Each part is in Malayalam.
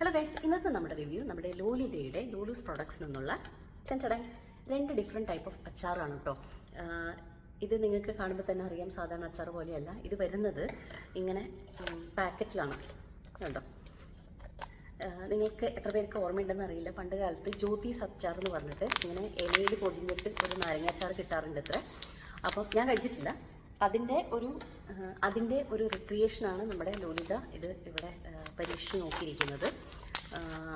ഹലോ ഗൈസ്, ഇന്നത്തെ നമ്മുടെ റിവ്യൂ നമ്മുടെ ലോലിതയുടെ ലോലൂസ് പ്രോഡക്ട്സ് നിന്നുള്ള ചെണ്ടടൻ 2 ഡിഫറെൻറ്റ് ടൈപ്പ് ഓഫ് അച്ചാറാണ് കേട്ടോ. ഇത് നിങ്ങൾക്ക് കാണുമ്പോൾ തന്നെ അറിയാം, സാധാരണ അച്ചാർ പോലെയല്ല. ഇത് വരുന്നത് ഇങ്ങനെ പാക്കറ്റിലാണ് കേട്ടോ. നിങ്ങൾക്ക് എത്ര പേർക്ക് ഓർമ്മയുണ്ടെന്ന് അറിയില്ല, പണ്ട് കാലത്ത് ജ്യോതിസ് അച്ചാർ എന്ന് പറഞ്ഞിട്ട് ഇങ്ങനെ ഇലയിൽ പൊതിഞ്ഞിട്ട് ഒരു നാരങ്ങ അച്ചാർ കിട്ടാറുണ്ട് ഇത്ര. അപ്പം ഞാൻ കഴിച്ചിട്ടില്ല. അതിൻ്റെ ഒരു റിക്രിയേഷനാണ് നമ്മുടെ ലോലിത ഇത് ഇവിടെ പരീക്ഷിച്ച് നോക്കിയിരിക്കുന്നത്.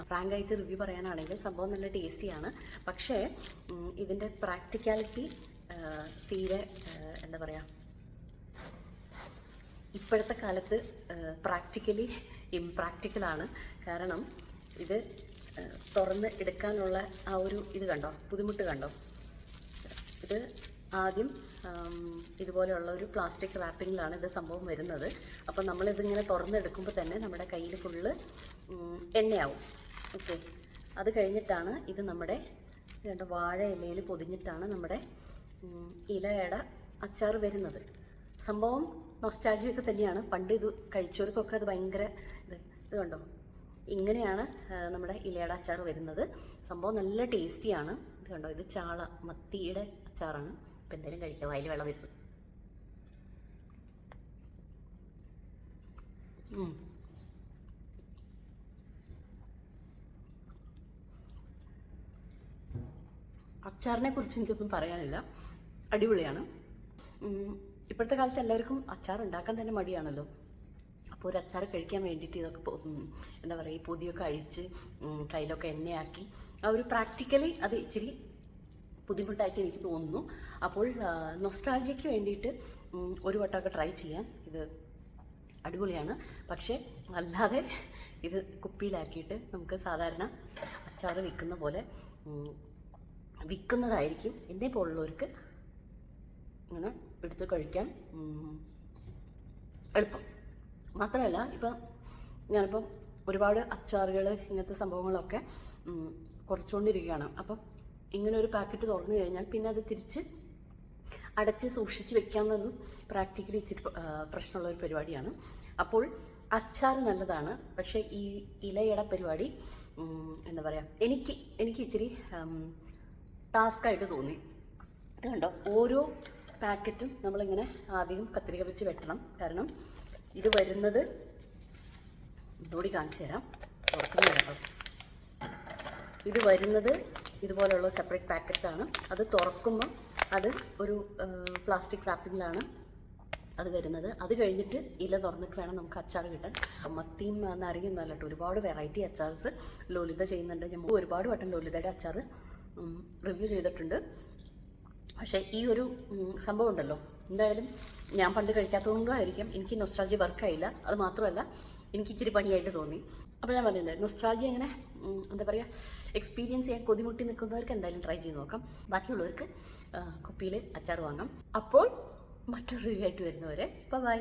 ഫ്രാങ്കായിട്ട് റിവ്യൂ പറയാനാണെങ്കിൽ സംഭവം നല്ല ടേസ്റ്റിയാണ്. പക്ഷേ ഇതിൻ്റെ പ്രാക്ടിക്കാലിറ്റി തീരെ എന്താ പറയുക, ഇപ്പോഴത്തെ കാലത്ത് പ്രാക്ടിക്കലി ഇംപ്രാക്ടിക്കലാണ്. കാരണം ഇത് തുറന്ന് എടുക്കാനുള്ള ആ ഒരു ഇത് കണ്ടോ, ബുദ്ധിമുട്ട് കണ്ടോ. ഇത് ആദ്യം ഇതുപോലെയുള്ള ഒരു പ്ലാസ്റ്റിക് റാപ്പിങ്ങിലാണ് ഇത് സംഭവം വരുന്നത്. അപ്പം നമ്മളിതിങ്ങനെ തുറന്നെടുക്കുമ്പോൾ തന്നെ നമ്മുടെ കയ്യിൽ ഫുള്ള് എണ്ണയാവും. ഓക്കെ, അത് കഴിഞ്ഞിട്ടാണ് ഇത് നമ്മുടെ വാഴ ഇലയിൽ പൊതിഞ്ഞിട്ടാണ് നമ്മുടെ ഇലയുടെ അച്ചാർ വരുന്നത്. സംഭവം നൊസ്റ്റാൾജിയൊക്കെ തന്നെയാണ്. പണ്ട് ഇത് കഴിച്ചവർക്കൊക്കെ അത് ഭയങ്കര ഇത് കണ്ടോ, ഇങ്ങനെയാണ് നമ്മുടെ ഇലയുടെ അച്ചാർ വരുന്നത്. സംഭവം നല്ല ടേസ്റ്റിയാണ്. ഇത് കണ്ടോ, ഇത് ചാള മത്തിയുടെ അച്ചാറാണ്. ഇപ്പം എന്തായാലും കഴിക്കാം, വായിൽ വെള്ളം വരുന്നു. അച്ചാറിനെ കുറിച്ച് എനിക്കൊന്നും പറയാനില്ല, അടിപൊളിയാണ്. ഇപ്പോഴത്തെ കാലത്ത് എല്ലാവർക്കും അച്ചാർ ഉണ്ടാക്കാൻ തന്നെ മടിയാണല്ലോ. അപ്പോൾ ഒരു അച്ചാർ കഴിക്കാൻ വേണ്ടിയിട്ട് ഇതൊക്കെ എന്താ പറയുക, ഈ പൊതിയൊക്കെ അഴിച്ച് കയ്യിലൊക്കെ എണ്ണയാക്കി ആ ഒരു പ്രാക്ടിക്കലി അത് ഇച്ചിരി ബുദ്ധിമുട്ടായിട്ട് എനിക്ക് തോന്നുന്നു. അപ്പോൾ നൊസ്റ്റാൾജിയയ്ക്ക് വേണ്ടിയിട്ട് ഒരു വട്ടമൊക്കെ ട്രൈ ചെയ്യാൻ ഇത് അടിപൊളിയാണ്. പക്ഷേ അല്ലാതെ ഇത് കുപ്പിയിലാക്കിയിട്ട് നമുക്ക് സാധാരണ അച്ചാർ വിൽക്കുന്ന പോലെ വിൽക്കുന്നതായിരിക്കും എന്നെ പോലുള്ളവർക്ക് ഇങ്ങനെ എടുത്ത് കഴിക്കാൻ എളുപ്പം. മാത്രമല്ല, ഇപ്പം ഞാനിപ്പം ഒരുപാട് അച്ചാറുകൾ ഇങ്ങനത്തെ സംഭവങ്ങളൊക്കെ കുറച്ചുകൊണ്ടിരിക്കുകയാണ്. അപ്പം ഇങ്ങനെ ഒരു പാക്കറ്റ് തുറന്നു കഴിഞ്ഞാൽ പിന്നെ അത് തിരിച്ച് അടച്ച് സൂക്ഷിച്ച് വെക്കാമെന്നൊന്നും പ്രാക്ടിക്കലി ഇച്ചിരി പ്രശ്നമുള്ളൊരു പരിപാടിയാണ്. അപ്പോൾ അച്ചാർ നല്ലതാണ്, പക്ഷേ ഈ ഇലയുടെ പരിപാടി എന്താ പറയുക, എനിക്ക് ഇച്ചിരി ടാസ്ക്കായിട്ട് തോന്നി. ഇത് കണ്ടോ, ഓരോ പാക്കറ്റും നമ്മളിങ്ങനെ ആദ്യം കത്രിക വെച്ച് വെട്ടണം. കാരണം ഇത് വരുന്നത് ഇതോടി കാണിച്ചു തരാം, തുറക്കുന്ന കേട്ടോ. ഇത് വരുന്നത് ഇതുപോലെയുള്ള സെപ്പറേറ്റ് പാക്കറ്റാണ്. അത് തുറക്കുമ്പോൾ അത് ഒരു പ്ലാസ്റ്റിക് റാപ്പിങ്ങിലാണ് അത് വരുന്നത്. അത് കഴിഞ്ഞിട്ട് ഇല തുറന്നിട്ട് വേണം നമുക്ക് അച്ചാർ കിട്ടാൻ. മത്തിയും നാരങ്ങയൊന്നും അല്ല കേട്ടോ, ഒരുപാട് വെറൈറ്റി അച്ചാർസ് ലോലിത ചെയ്യുന്നുണ്ട്. ഞാൻ ഒരുപാട് വട്ടം ലോലിതയുടെ അച്ചാർ റിവ്യൂ ചെയ്തിട്ടുണ്ട്. പക്ഷേ ഈ ഒരു സംഭവം ഉണ്ടല്ലോ, എന്തായാലും ഞാൻ പണ്ട് കഴിക്കാത്തതുകൊണ്ടായിരിക്കും എനിക്ക് നൊസ്റ്റാൾജി വർക്കായില്ല. അത് മാത്രമല്ല, എനിക്ക് ഇച്ചിരി പണിയായിട്ട് തോന്നി. അപ്പോൾ ഞാൻ പറഞ്ഞില്ലേ, നൊസ്റ്റാൾജി അങ്ങനെ എന്താ പറയുക, എക്സ്പീരിയൻസ് ചെയ്യാൻ കൊതിമുട്ടി നിൽക്കുന്നവർക്ക് എന്തായാലും ട്രൈ ചെയ്ത് നോക്കാം. ബാക്കിയുള്ളവർക്ക് കുപ്പിയിൽ അച്ചാർ വാങ്ങാം. അപ്പോൾ മറ്റൊരു റിവ്യൂ ആയിട്ട് വരുന്നവരെ ബൈ.